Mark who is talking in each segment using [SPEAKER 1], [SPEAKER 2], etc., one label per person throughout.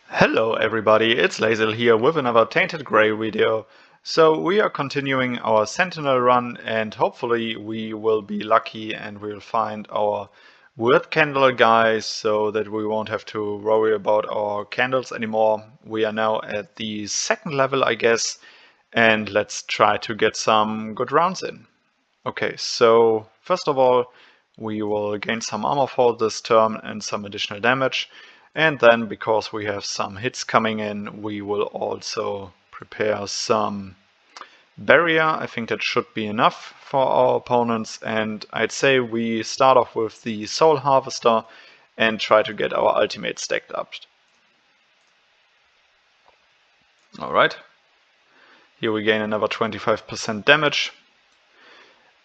[SPEAKER 1] Hello everybody, it's Lazel here with another Tainted Grail video. So we are continuing our Sentinel run and hopefully we will be lucky and we'll find our word candle guys so that we won't have to worry about our candles anymore. We are now at the second level, I guess, and let's try to get some good rounds in. Okay, so first of all, we will gain some armor for this turn and some additional damage. And then, because we have some hits coming in, we will also prepare some barrier. I think that should be enough for our opponents. And I'd say we start off with the Soul Harvester and try to get our ultimate stacked up. Alright. Here we gain another 25% damage.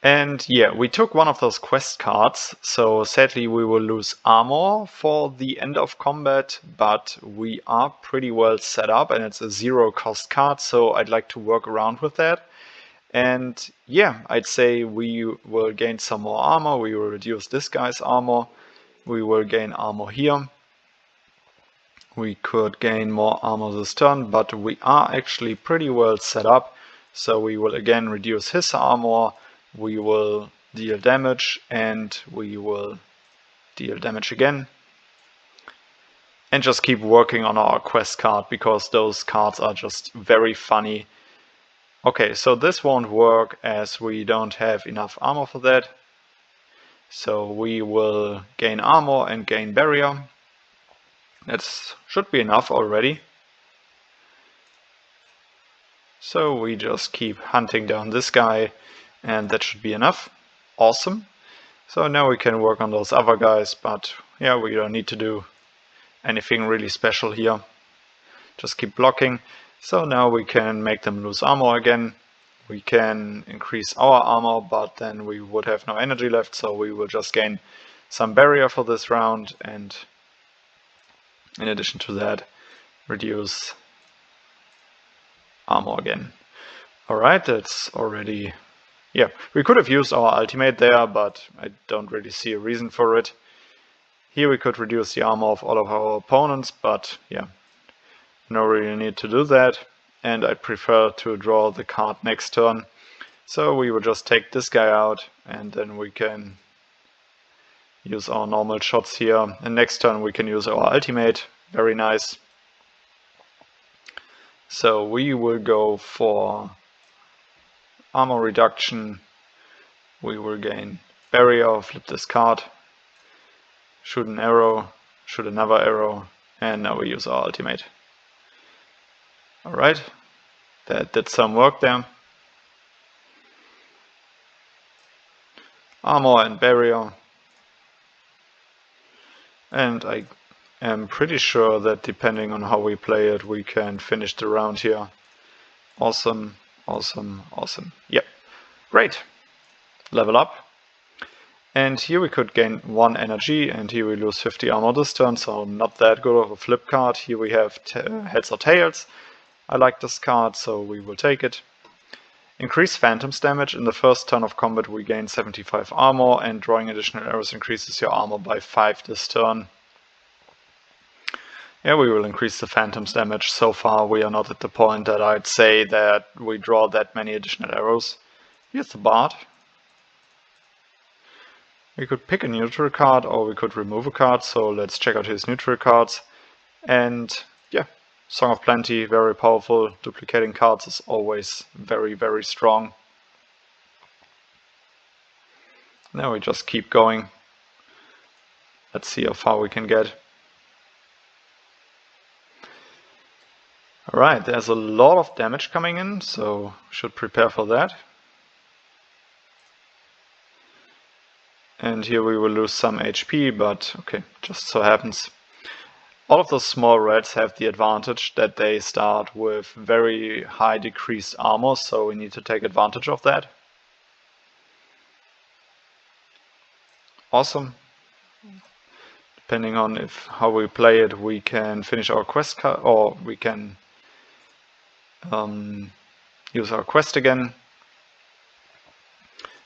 [SPEAKER 1] And yeah, we took one of those quest cards, so sadly we will lose armor for the end of combat, but we are pretty well set up and it's a zero cost card, so I'd like to work around with that. And yeah, I'd say we will gain some more armor, we will reduce this guy's armor, we will gain armor here. We could gain more armor this turn, but we are actually pretty well set up, so we will again reduce his armor. We will deal damage and we will deal damage again. And just keep working on our quest card because those cards are just very funny. Okay, so this won't work as we don't have enough armor for that. So we will gain armor and gain barrier. That should be enough already. So we just keep hunting down this guy. And that should be enough. Awesome. So now we can work on those other guys, but yeah, we don't need to do anything really special here. Just keep blocking. So now we can make them lose armor again. We can increase our armor, but then we would have no energy left, so we will just gain some barrier for this round, and in addition to that, reduce armor again. Alright, that's already... Yeah, we could have used our ultimate there, but I don't really see a reason for it. Here we could reduce the armor of all of our opponents, but yeah, no really need to do that. And I prefer to draw the card next turn. So we will just take this guy out, and then we can use our normal shots here. And next turn we can use our ultimate. Very nice. So we will go for armor reduction, we will gain barrier, flip this card, shoot an arrow, shoot another arrow, and now we use our ultimate. Alright, that did some work there. Armor and barrier. And I am pretty sure that depending on how we play it, we can finish the round here. Awesome. Awesome, awesome. Yep, great. Level up. And here we could gain 1 energy, and here we lose 50 armor this turn, so not that good of a flip card. Here we have heads or tails. I like this card, so we will take it. Increase phantoms damage. In the first turn of combat we gain 75 armor, and drawing additional arrows increases your armor by 5 this turn. Yeah, we will increase the phantoms damage. So far we are not at the point that I'd say that we draw that many additional arrows. Here's the Bard. We could pick a neutral card or we could remove a card, so let's check out his neutral cards. And yeah, Song of Plenty, very powerful. Duplicating cards is always very, very strong. Now we just keep going. Let's see how far we can get. Alright, there's a lot of damage coming in, so should prepare for that. And here we will lose some HP, but okay, just so happens. All of those small reds have the advantage that they start with very high decreased armor, so we need to take advantage of that. Awesome. Depending on how we play it, we can finish our quest card, or we can use our quest again.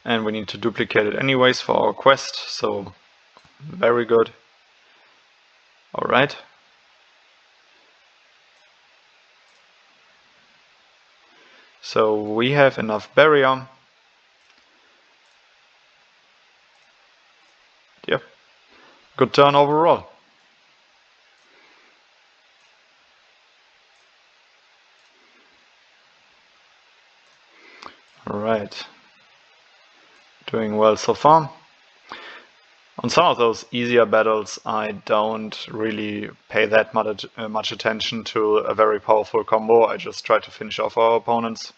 [SPEAKER 1] And we need to duplicate it anyways for our quest, so very good. Alright. So we have enough barrier. Yep. Good turn overall. Alright. Doing well so far. On some of those easier battles, I don't really pay that much attention to a very powerful combo. I just try to finish off our opponents.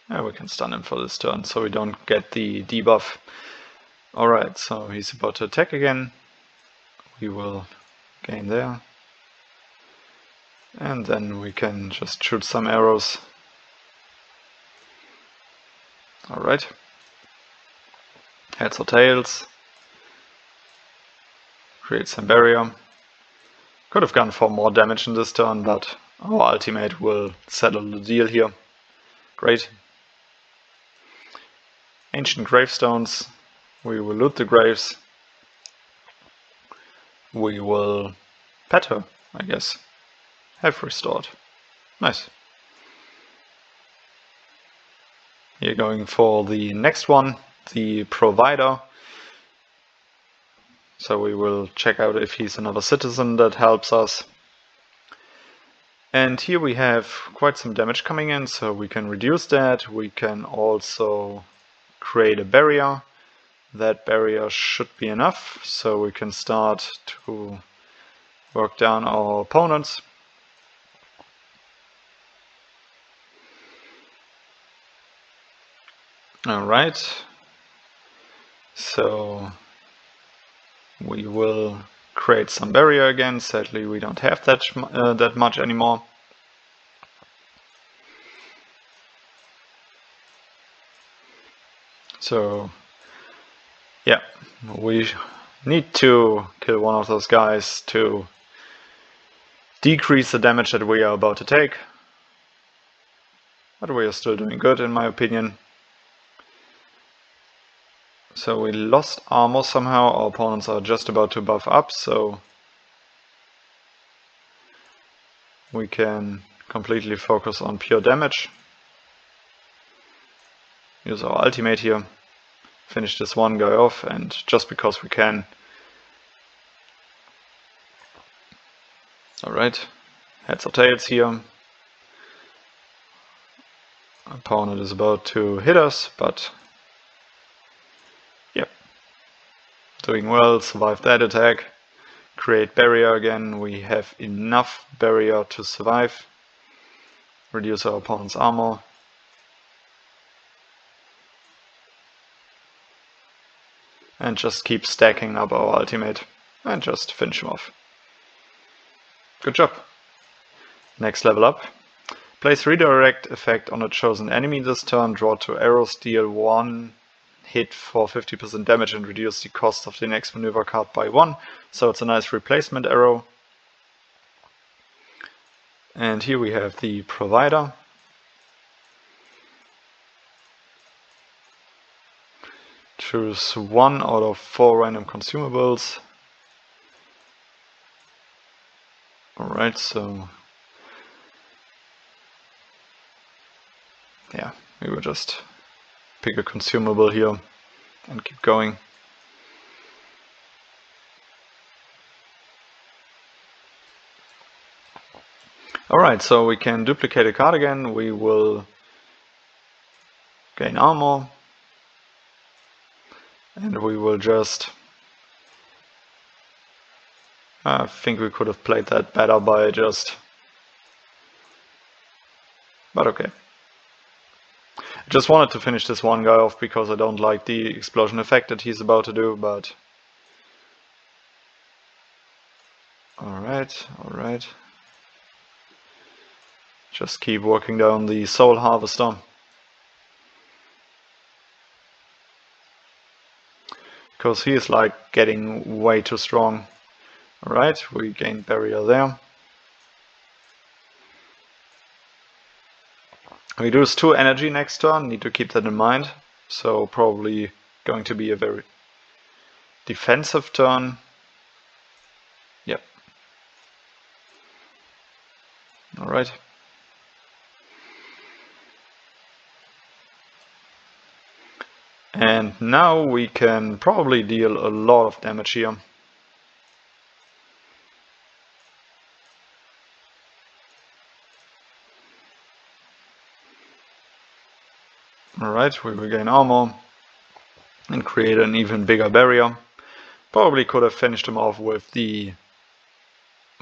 [SPEAKER 1] Yeah, we can stun him for this turn, so we don't get the debuff. Alright, so he's about to attack again. We will gain there. And then we can just shoot some arrows. Alright. Heads or tails. Create some barrier. Could have gone for more damage in this turn, but our ultimate will settle the deal here. Great. Ancient gravestones. We will loot the graves. We will pet her, I guess. Have restored. Nice. Here going for the next one, the provider. So we will check out if he's another citizen that helps us. And here we have quite some damage coming in, so we can reduce that. We can also create a barrier. That barrier should be enough, so we can start to work down our opponents. Alright, so we will create some barrier again. Sadly, we don't have that much anymore. So, yeah, we need to kill one of those guys to decrease the damage that we are about to take. But we are still doing good, in my opinion. So we lost armor somehow. Our opponents are just about to buff up, so we can completely focus on pure damage. Use our ultimate here. Finish this one guy off, and just because we can. Alright, heads or tails here. Opponent is about to hit us, but yep. Doing well, survive that attack. Create barrier again, we have enough barrier to survive. Reduce our opponent's armor. And just keep stacking up our ultimate and just finish him off. Good job. Next level up. Place redirect effect on a chosen enemy this turn. Draw 2 arrows, deal 1 hit for 50% damage and reduce the cost of the next maneuver card by 1. So it's a nice replacement arrow. And here we have the provider. Choose 1 out of 4 random consumables. Alright, so yeah, we will just pick a consumable here and keep going. Alright, so we can duplicate a card again. We will gain armor. And we will just... I think we could have played that better by just... But okay. I just wanted to finish this one guy off because I don't like the explosion effect that he's about to do, but... Alright, alright. Just keep working down the soul harvester. Because he is like getting way too strong. Alright, we gain barrier there. We lose 2 energy next turn, need to keep that in mind. So probably going to be a very defensive turn. Yep. Alright. And now we can probably deal a lot of damage here. Alright, we will gain armor and create an even bigger barrier. Probably could have finished him off with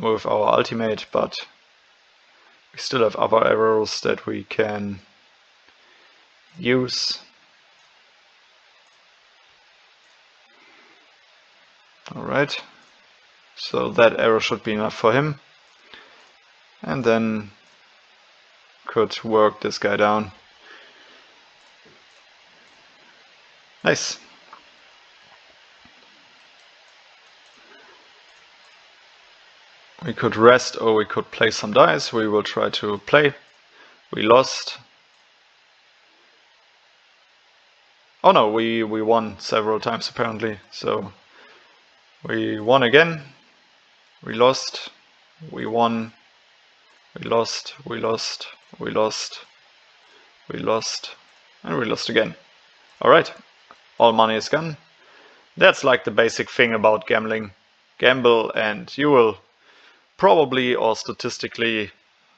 [SPEAKER 1] our ultimate, but we still have other arrows that we can use. Alright, so that arrow should be enough for him. And then could work this guy down. Nice. We could rest or we could play some dice. We will try to play. We lost. Oh no, we won several times apparently. So we won again. We lost. We won. We lost. We lost. We lost. We lost. And we lost again. Alright. All money is gone. That's like the basic thing about gambling. Gamble and you will probably or statistically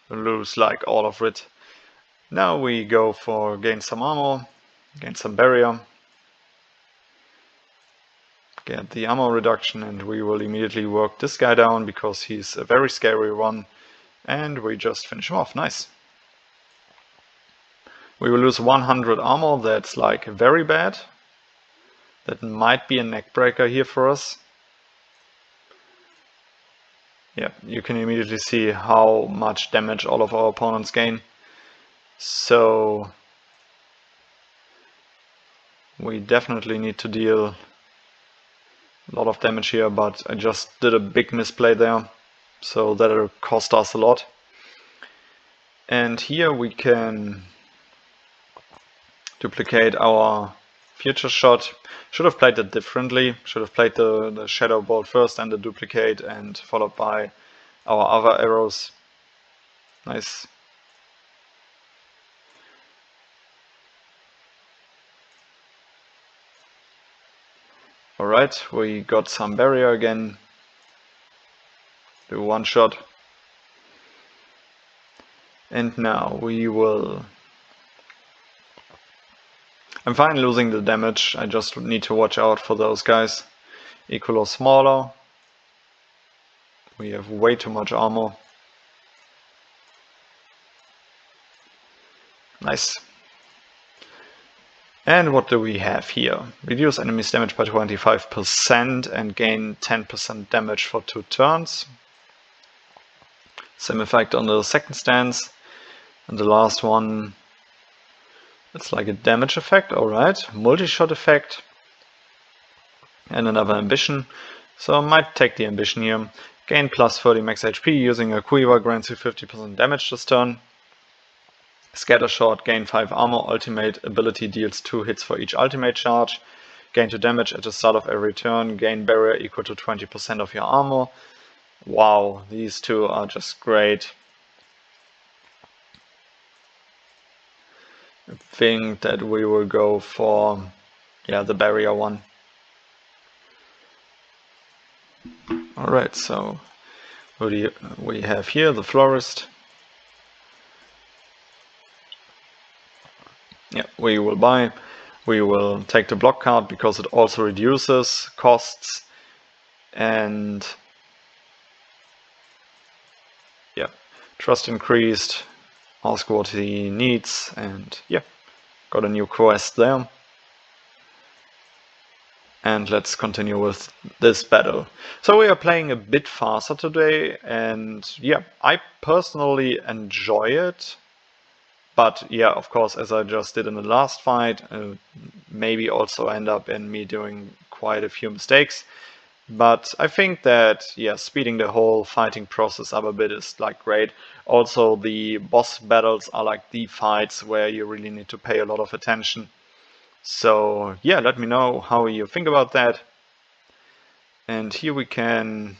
[SPEAKER 1] lose like all of it. Now we go for gain some armor, gain some barrier, get the ammo reduction, and we will immediately work this guy down because he's a very scary one, and we just finish him off. Nice. We will lose 100 armor. That's like very bad. That might be a neck breaker here for us. Yeah, you can immediately see how much damage all of our opponents gain. So we definitely need to deal a lot of damage here, but I just did a big misplay there, so that'll cost us a lot. And here we can duplicate our future shot. Should have played it differently. Should have played the shadow bolt first and the duplicate, and followed by our other arrows. Nice. Alright, we got some barrier again. Do one shot. And now we will... I'm fine losing the damage, I just need to watch out for those guys. Equal or smaller. We have way too much armor. Nice. And what do we have here? Reduce enemies' damage by 25% and gain 10% damage for 2 turns. Same effect on the second stance. And the last one, it's like a damage effect, alright. Multi-shot effect. And another ambition. So I might take the ambition here. Gain plus 30 max HP using a quiver, grants you 50% damage this turn. Scatter shot, gain 5 armor, ultimate ability deals 2 hits for each ultimate charge. Gain 2 damage at the start of every turn, gain barrier equal to 20% of your armor. Wow, these two are just great. I think that we will go for, yeah, the barrier one. Alright, so what do we have here? The florist. Yeah, we will buy. We will take the block card because it also reduces costs. And yeah, trust increased. Ask what he needs, and yeah, got a new quest there. And let's continue with this battle. So we are playing a bit faster today, and yeah, I personally enjoy it. But yeah, of course, as I just did in the last fight, maybe also end up in me doing quite a few mistakes. But I think that, yeah, speeding the whole fighting process up a bit is like great. Also, the boss battles are like the fights where you really need to pay a lot of attention. So yeah, let me know how you think about that. And here we could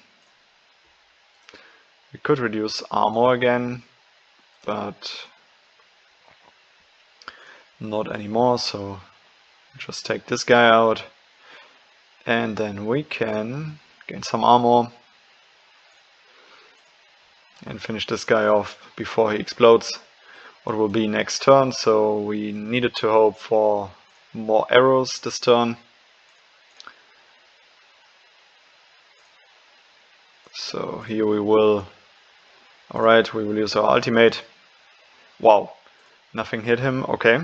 [SPEAKER 1] reduce armor again. but not anymore, so just take this guy out, and then we can gain some armor and finish this guy off before he explodes what will be next turn. So we needed to hope for more arrows this turn. So here we will, alright, we will use our ultimate. Wow, nothing hit him, okay.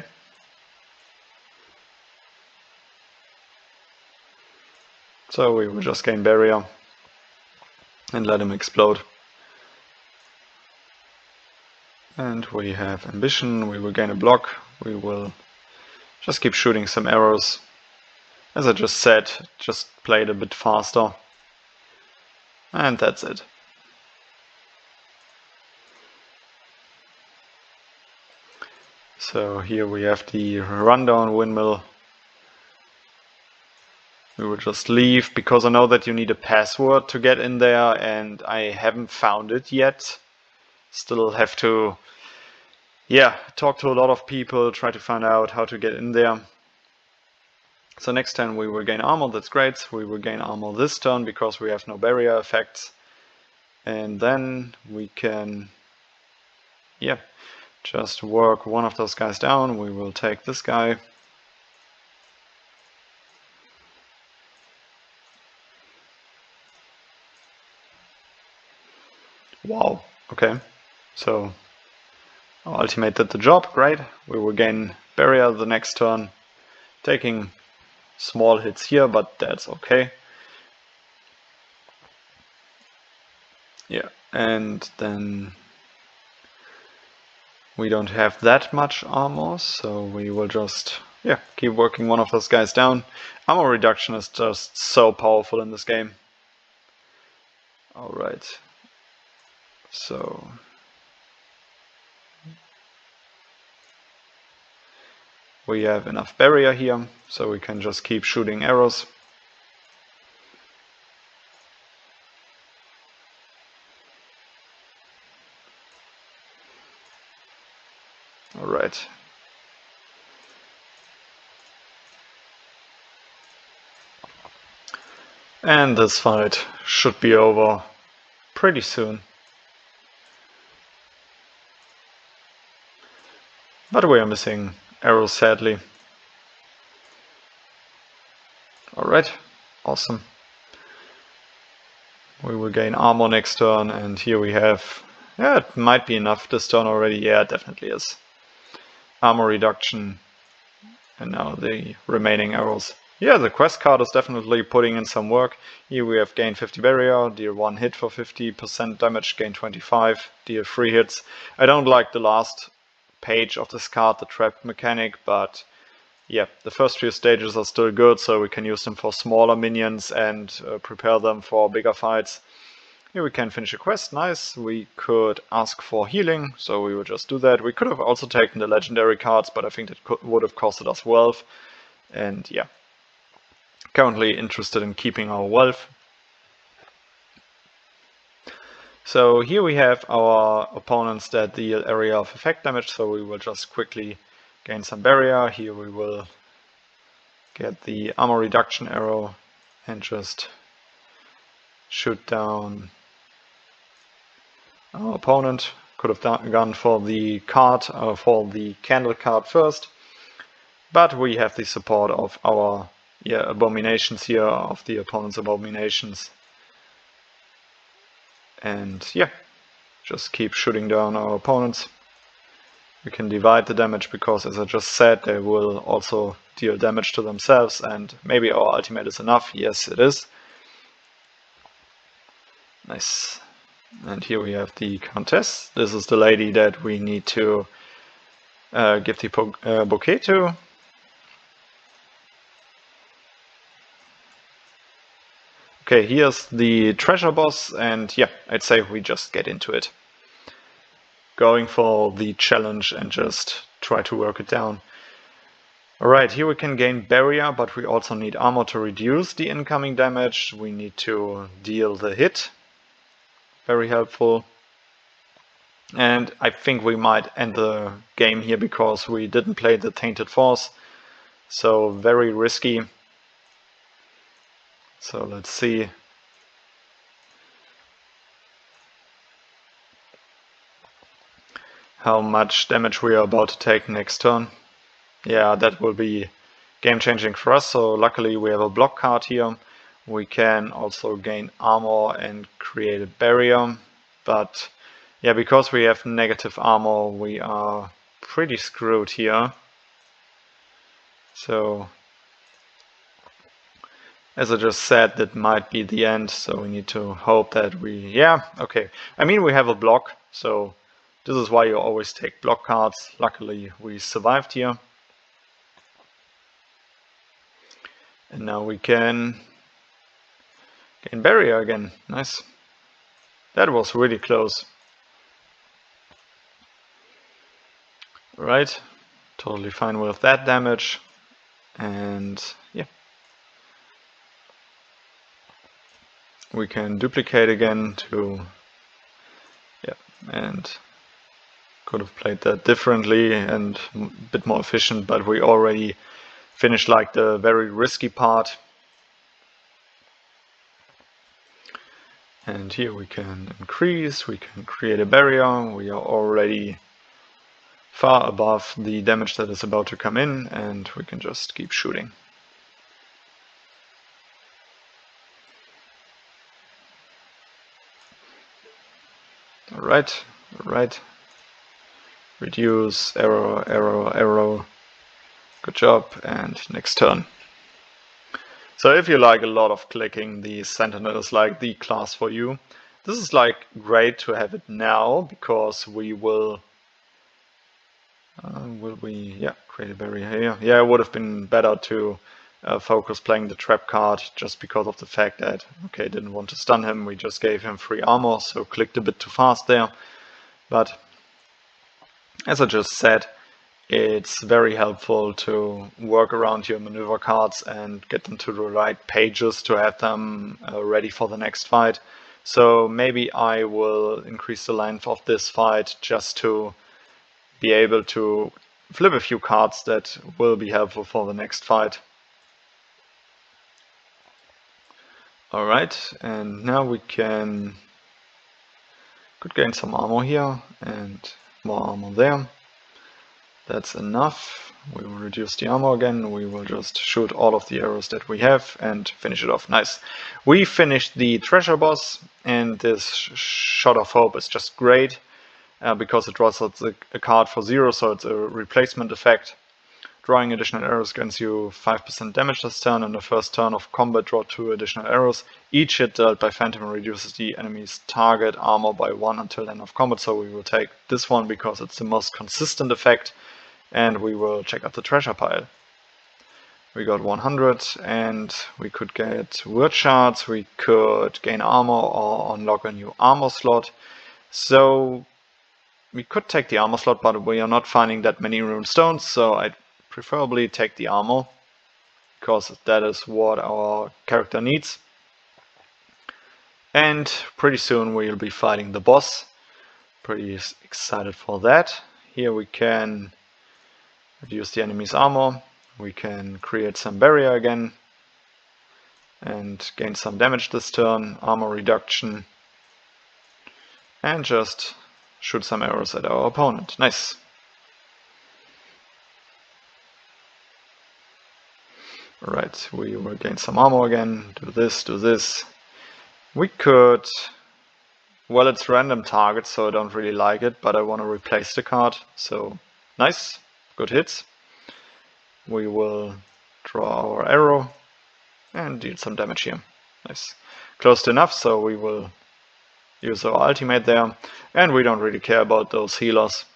[SPEAKER 1] So we will just gain barrier and let him explode. And we have ambition, we will gain a block, we will just keep shooting some arrows. As I just said, just play it a bit faster. And that's it. So here we have the rundown windmill. We will just leave because I know that you need a password to get in there and I haven't found it yet. Still have to, talk to a lot of people, try to find out how to get in there. So next turn we will gain armor, that's great. We will gain armor this turn because we have no barrier effects. And then we can, just work one of those guys down. We will take this guy. Wow, okay. So our ultimate did the job, great. We will gain barrier the next turn, taking small hits here, but that's okay. Yeah, and then we don't have that much armor, so we will just keep working one of those guys down. Armor reduction is just so powerful in this game. Alright, so we have enough barrier here, so we can just keep shooting arrows. Alright. And this fight should be over pretty soon. But we are missing arrows, sadly. Alright, awesome. We will gain armor next turn, and here we have, it might be enough this turn already. Yeah, it definitely is. Armor reduction, and now the remaining arrows. Yeah, the quest card is definitely putting in some work. Here we have gained 50 barrier, deal 1 hit for 50% damage, gain 25, deal 3 hits. I don't like the last page of this card, the trap mechanic, but yeah, the first few stages are still good, so we can use them for smaller minions and prepare them for bigger fights. Here we can finish a quest, nice. We could ask for healing, so we will just do that. We could have also taken the legendary cards, but I think that would have costed us wealth. And yeah, currently interested in keeping our wealth. So here we have our opponents that deal area of effect damage, so we will just quickly gain some barrier. Here we will get the armor reduction arrow and just shoot down our opponent. Could have gone for the card, for the candle card first, but we have the support of our abominations here, of the opponent's abominations. And just keep shooting down our opponents. We can divide the damage because, as I just said, they will also deal damage to themselves, and maybe our ultimate is enough. Yes, it is. Nice. And here we have the Countess. This is the lady that we need to give the bouquet to. Okay, here's the treasure boss, and I'd say we just get into it. Going for the challenge and just try to work it down. Alright, here we can gain barrier, but we also need armor to reduce the incoming damage. We need to deal the hit. Very helpful. And I think we might end the game here because we didn't play the Tainted Force. So very risky. So let's see. How much damage we are about to take next turn. Yeah, that will be game changing for us. So luckily we have a block card here. We can also gain armor and create a barrier. But yeah, because we have negative armor, we are pretty screwed here. So as I just said, that might be the end, so we need to hope that yeah, okay. I mean, we have a block, so this is why you always take block cards. Luckily, we survived here. And now we can gain barrier again. Nice. That was really close. Right, totally fine with that damage. And yeah. We can duplicate again to, yeah, and could have played that differently and a bit more efficient, but we already finished like the very risky part. And here we can increase, we can create a barrier. We are already far above the damage that is about to come in, and we can just keep shooting. Alright, alright. Reduce, arrow, arrow, arrow. Good job, and next turn. So if you like a lot of clicking, the Sentinel is like the class for you. This is like great to have it now, because we will create a barrier here. Yeah, it would have been better to focus playing the trap card, just because of the fact that, okay, didn't want to stun him, we just gave him free armor, so clicked a bit too fast there. But as I just said, it's very helpful to work around your maneuver cards and get them to the right pages to have them ready for the next fight. So maybe I will increase the length of this fight just to be able to flip a few cards that will be helpful for the next fight. Alright, and now we could gain some armor here and more armor there. That's enough. We will reduce the armor again. We will just shoot all of the arrows that we have and finish it off. Nice. We finished the treasure boss, and this Shot of Hope is just great because it draws out a card for 0, so it's a replacement effect. Drawing additional arrows grants you 5% damage this turn. On the first turn of combat, draw 2 additional arrows. Each hit dealt by Phantom reduces the enemy's target armor by 1 until the end of combat, so we will take this one because it's the most consistent effect. And we will check out the treasure pile. We got 100, and we could get word shards, we could gain armor or unlock a new armor slot. So we could take the armor slot, but we are not finding that many rune stones, so I'd preferably take the armor, because that is what our character needs. And pretty soon we'll be fighting the boss. Pretty excited for that. Here we can reduce the enemy's armor. We can create some barrier again and gain some damage this turn, armor reduction, and just shoot some arrows at our opponent. Nice. Alright, we will gain some armor again, do this, do this. We could, well, it's random targets, so I don't really like it, but I want to replace the card, so nice, good hits. We will draw our arrow and deal some damage here. Nice. Close to enough, so we will use our ultimate there, and we don't really care about those healers.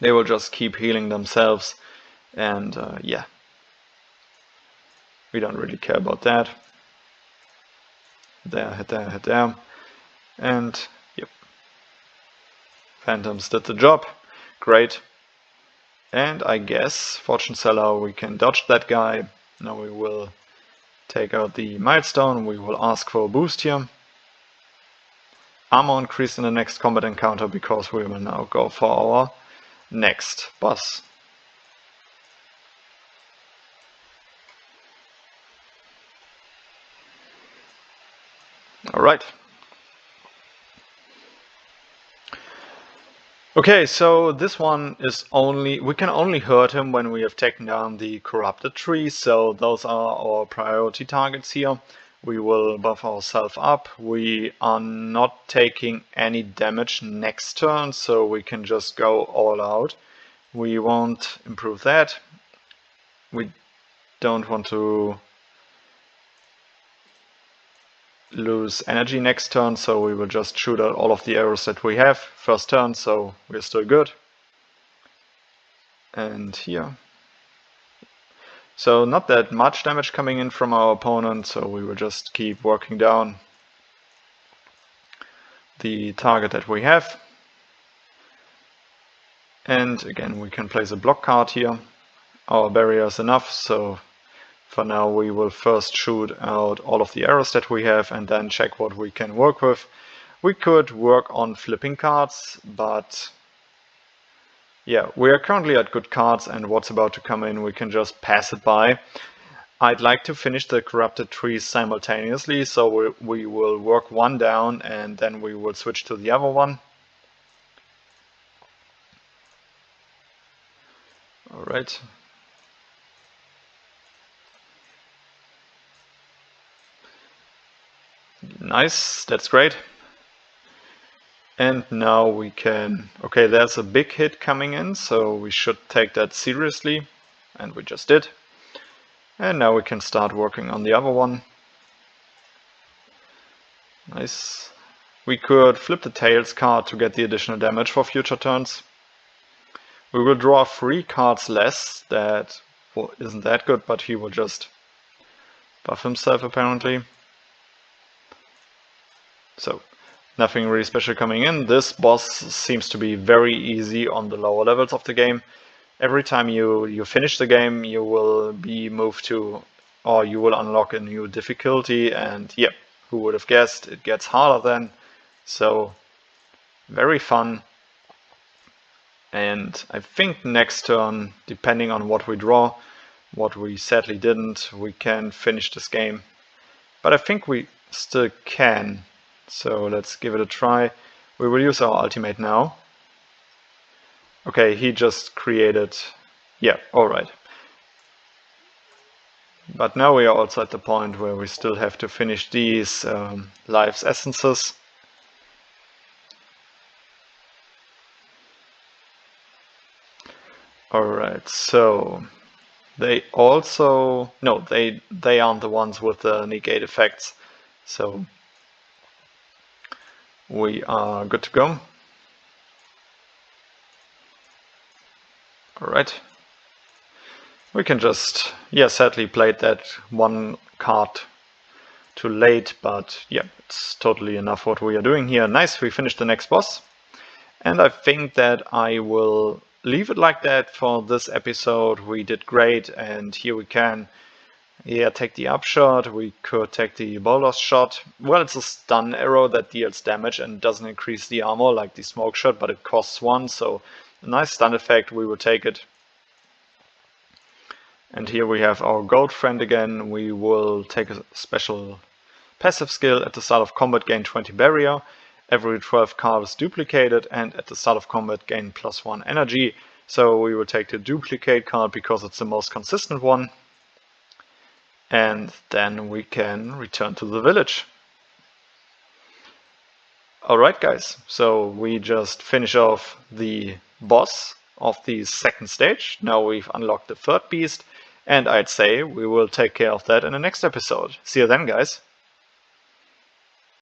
[SPEAKER 1] They will just keep healing themselves, and yeah, we don't really care about that. There, hit there, hit there, and yep, Phantoms did the job. Great. And I guess Fortune Seller, we can dodge that guy. Now we will take out the milestone. We will ask for a boost here. armor increase in the next combat encounter because we will now go for our next boss. Alright. Okay, so this one is we can only hurt him when we have taken down the corrupted tree, so those are our priority targets here. We will buff ourselves up. We are not taking any damage next turn, so we can just go all out. We won't improve that. We don't want to lose energy next turn, so we will just shoot out all of the arrows that we have first turn, so we're still good. And here. So not that much damage coming in from our opponent, so we will just keep working down the target that we have. And again, we can place a block card here. Our barrier is enough, so for now we will first shoot out all of the arrows that we have and then check what we can work with. We could work on flipping cards, but yeah, we are currently at good cards, and what's about to come in we can just pass it by. I'd like to finish the corrupted trees simultaneously, so we will work one down and then we will switch to the other one. Alright. Nice, that's great. And now we can... Okay, there's a big hit coming in, so we should take that seriously. And we just did. And now we can start working on the other one. Nice. We could flip the Tails card to get the additional damage for future turns. We will draw 3 cards less. That isn't that good, but he will just buff himself apparently. So, nothing really special coming in. This boss seems to be very easy on the lower levels of the game. Every time you finish the game, you will be moved to, or you will unlock a new difficulty, and yeah, who would have guessed, it gets harder then. So, very fun. And I think next turn, depending on what we draw, what we sadly didn't, we can finish this game. But I think we still can. So let's give it a try. We will use our ultimate now. Okay, he just created... Yeah, alright. But now we are also at the point where we still have to finish these lives essences. Alright, so... They also... No, they aren't the ones with the negate effects. So... We are good to go. Alright. We can just, yeah, sadly played that one card too late, but yeah, it's totally enough what we are doing here. Nice, we finished the next boss. And I think that I will leave it like that for this episode. We did great, and here we can take the upshot. We could take the boulder's shot. Well, it's a stun arrow that deals damage and doesn't increase the armor like the smoke shot, but it costs 1, so a nice stun effect, we will take it. And here we have our gold friend again. We will take a special passive skill. At the start of combat, gain 20 barrier. Every 12 card is duplicated, and at the start of combat, gain +1 energy. So we will take the duplicate card because it's the most consistent one. And then we can return to the village. Alright guys, so we just finish off the boss of the second stage. Now we've unlocked the third beast, and I'd say we will take care of that in the next episode. See you then guys.